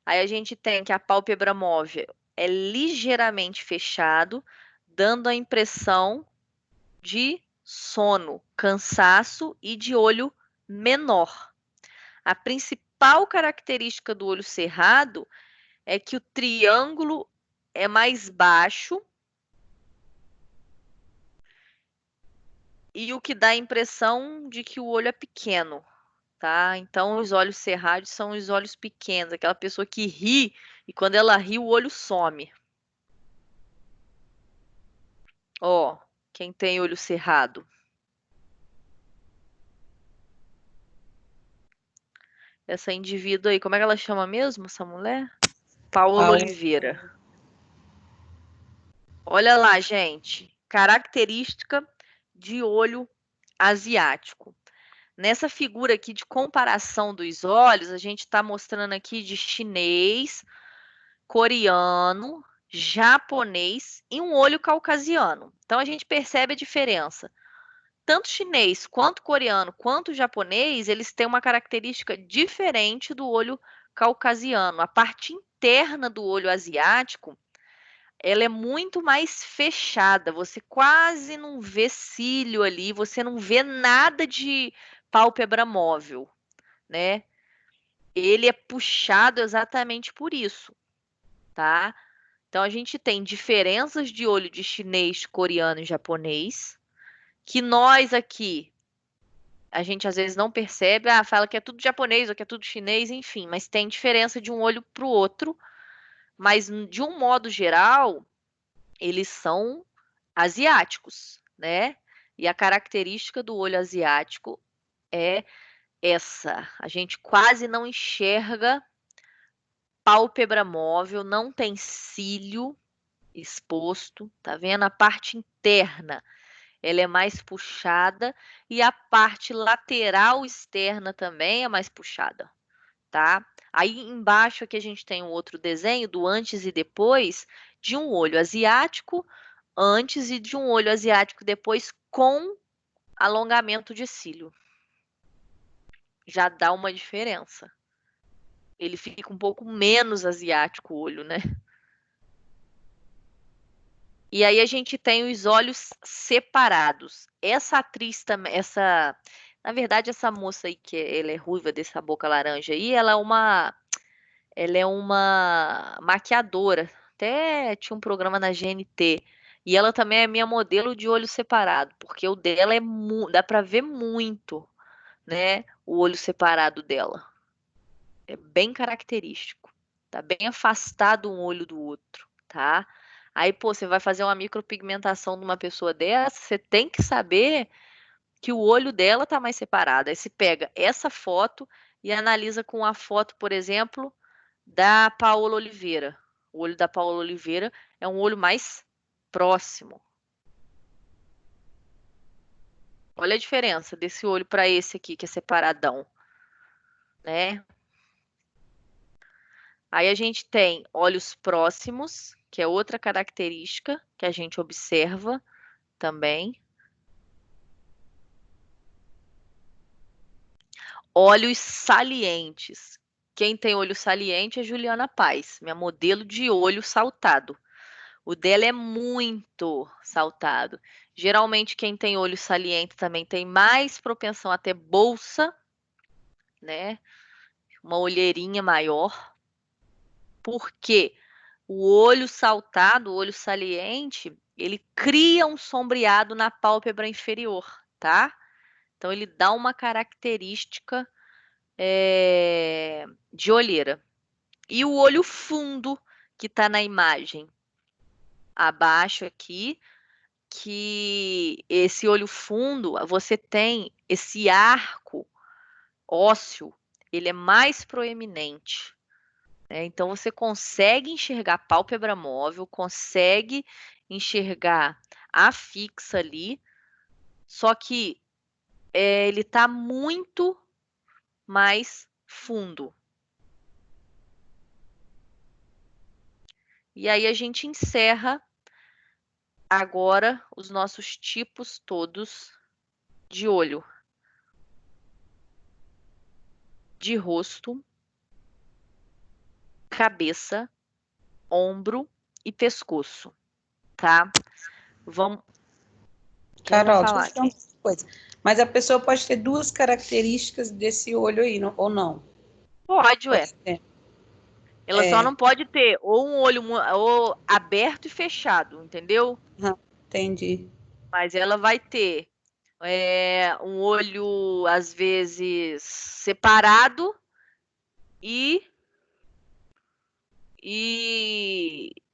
Aí a gente tem que a pálpebra móvel é ligeiramente fechado, dando a impressão de sono, cansaço e de olho menor. A principal característica do olho cerrado é que o triângulo é mais baixo e o que dá a impressão de que o olho é pequeno, tá? Então, os olhos cerrados são os olhos pequenos, aquela pessoa que ri e quando ela ri o olho some. Ó, quem tem olho cerrado. Essa indivídua aí, como é que ela chama mesmo, essa mulher? Paola Oliveira. Olha lá, gente. Característica de olho asiático. Nessa figura aqui de comparação dos olhos, a gente está mostrando aqui de chinês, coreano, japonês e um olho caucasiano. Então, a gente percebe a diferença. Tanto chinês, quanto coreano, quanto japonês, eles têm uma característica diferente do olho caucasiano. A parte interna do olho asiático, ela é muito mais fechada. Você quase não vê cílio ali, você não vê nada de pálpebra móvel, né? Ele é puxado exatamente por isso, tá? Então, a gente tem diferenças de olho de chinês, coreano e japonês, que nós aqui, a gente às vezes não percebe, fala que é tudo japonês ou que é tudo chinês, enfim, mas tem diferença de um olho para o outro, Mas, de um modo geral, eles são asiáticos, né? E a característica do olho asiático é essa. A gente quase não enxerga pálpebra móvel, não tem cílio exposto, tá vendo? A parte interna, ela é mais puxada e a parte lateral externa também é mais puxada, tá? Aí embaixo aqui a gente tem um outro desenho do antes e depois de um olho asiático antes e de um olho asiático depois com alongamento de cílio. Já dá uma diferença. Ele fica um pouco menos asiático o olho, né? E aí a gente tem os olhos separados. Essa atriz também, na verdade essa moça aí ela é ruiva dessa boca laranja aí, ela é uma maquiadora. Até tinha um programa na GNT. E ela também é minha modelo de olho separado, porque o dela dá pra ver muito, né? O olho separado dela. É bem característico. Tá bem afastado um olho do outro, tá? Aí, pô, você vai fazer uma micropigmentação de uma pessoa dessa, você tem que saber que o olho dela tá mais separado. Aí você pega essa foto e analisa com a foto, por exemplo, da Paola Oliveira. O olho da Paola Oliveira é um olho mais próximo. Olha a diferença desse olho para esse aqui, que é separadão, né? Aí a gente tem olhos próximos, que é outra característica que a gente observa também. Olhos salientes. Quem tem olho saliente é Juliana Paz, minha modelo de olho saltado. O dela é muito saltado. Geralmente, quem tem olho saliente também tem mais propensão a ter bolsa, né? Uma olheirinha maior. Porque o olho saltado, o olho saliente, ele cria um sombreado na pálpebra inferior, tá? Então, ele dá uma característica de olheira. E o olho fundo, que está na imagem abaixo aqui, que esse olho fundo, você tem esse arco ósseo, ele é mais proeminente. Né? Então, você consegue enxergar a pálpebra móvel, consegue enxergar a fixa ali, só que ele está muito mais fundo. E aí a gente encerra agora os nossos tipos todos de olho. De rosto, cabeça, ombro e pescoço, tá? Vamos. Carol, falar deixa eu te falar uma coisa. Mas a pessoa pode ter duas características desse olho aí, ou não? Pode, ué. É. Ela só não pode ter ou um olho ou aberto e fechado, entendeu? Entendi. Mas ela vai ter um olho, às vezes, separado e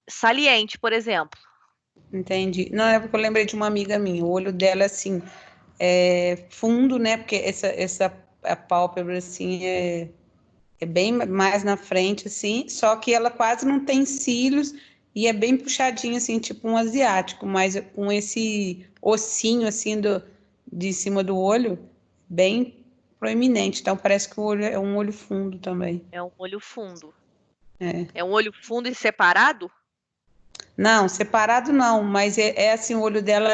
saliente, por exemplo. Entendi. Não, é porque eu lembrei de uma amiga minha. O olho dela, assim, fundo, né? Porque a pálpebra, assim, é bem mais na frente, assim. Só que ela quase não tem cílios e é bem puxadinho, assim, tipo um asiático. Mas com esse ossinho, assim, de cima do olho, bem proeminente. Então, parece que o olho é um olho fundo também. É um olho fundo. É. É um olho fundo e separado? Não, separado não, mas assim, o olho dela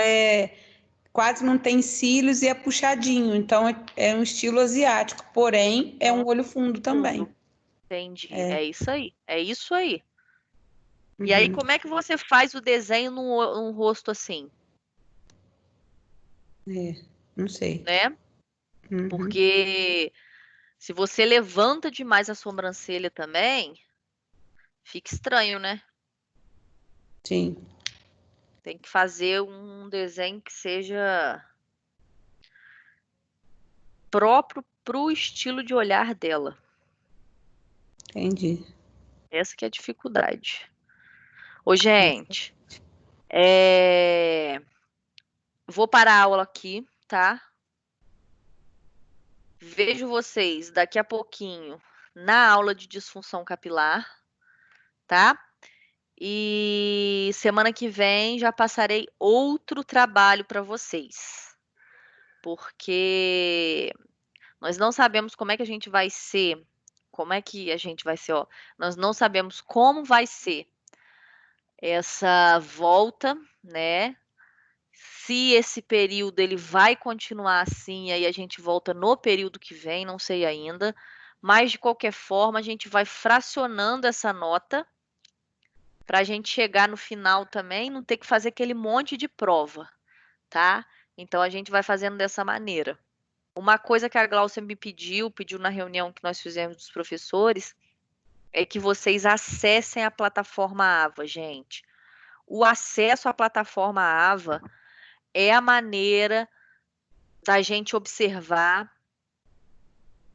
quase não tem cílios e é puxadinho, então é um estilo asiático, porém é um olho fundo também. Entendi. É isso aí. É isso aí. Uhum. E aí, como é que você faz o desenho num rosto assim? Não sei. Né? Uhum. Porque se você levanta demais a sobrancelha também, fica estranho, né? Sim. Tem que fazer um desenho que seja próprio para o estilo de olhar dela. Entendi. Essa que é a dificuldade. Ô, gente, vou parar a aula aqui, tá? Vejo vocês daqui a pouquinho na aula de disfunção capilar, tá? E semana que vem já passarei outro trabalho para vocês, porque nós não sabemos como é que a gente vai ser, ó. Nós não sabemos como vai ser essa volta, né? Se esse período ele vai continuar assim, e aí a gente volta no período que vem, não sei ainda. Mas de qualquer forma, a gente vai fracionando essa nota para a gente chegar no final também, não ter que fazer aquele monte de prova, tá? Então a gente vai fazendo dessa maneira. Uma coisa que a Glaucia me pediu na reunião que nós fizemos dos professores, é que vocês acessem a plataforma AVA, gente. O acesso à plataforma AVA é a maneira da gente observar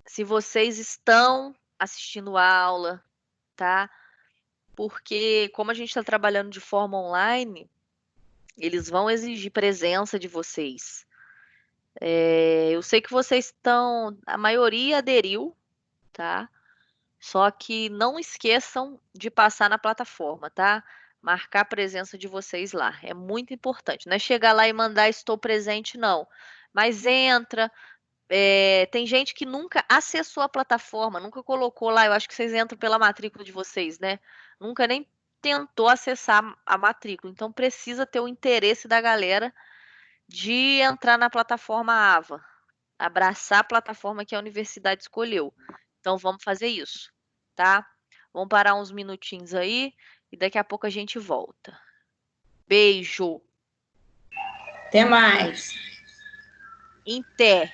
se vocês estão assistindo a aula, tá? Porque como a gente está trabalhando de forma online, eles vão exigir presença de vocês. Eu sei que vocês estão, a maioria aderiu, tá? Só que não esqueçam de passar na plataforma, tá? Marcar a presença de vocês lá. É muito importante. Não é chegar lá e mandar estou presente, não. Mas entra. Tem gente que nunca acessou a plataforma, nunca colocou lá. Eu acho que vocês entram pela matrícula de vocês, né? Nunca nem tentou acessar a matrícula. Então precisa ter o interesse da galera de entrar na plataforma AVA. Abraçar a plataforma que a universidade escolheu. Então vamos fazer isso, tá? Vamos parar uns minutinhos aí e daqui a pouco a gente volta. Beijo. Até mais. Em pé.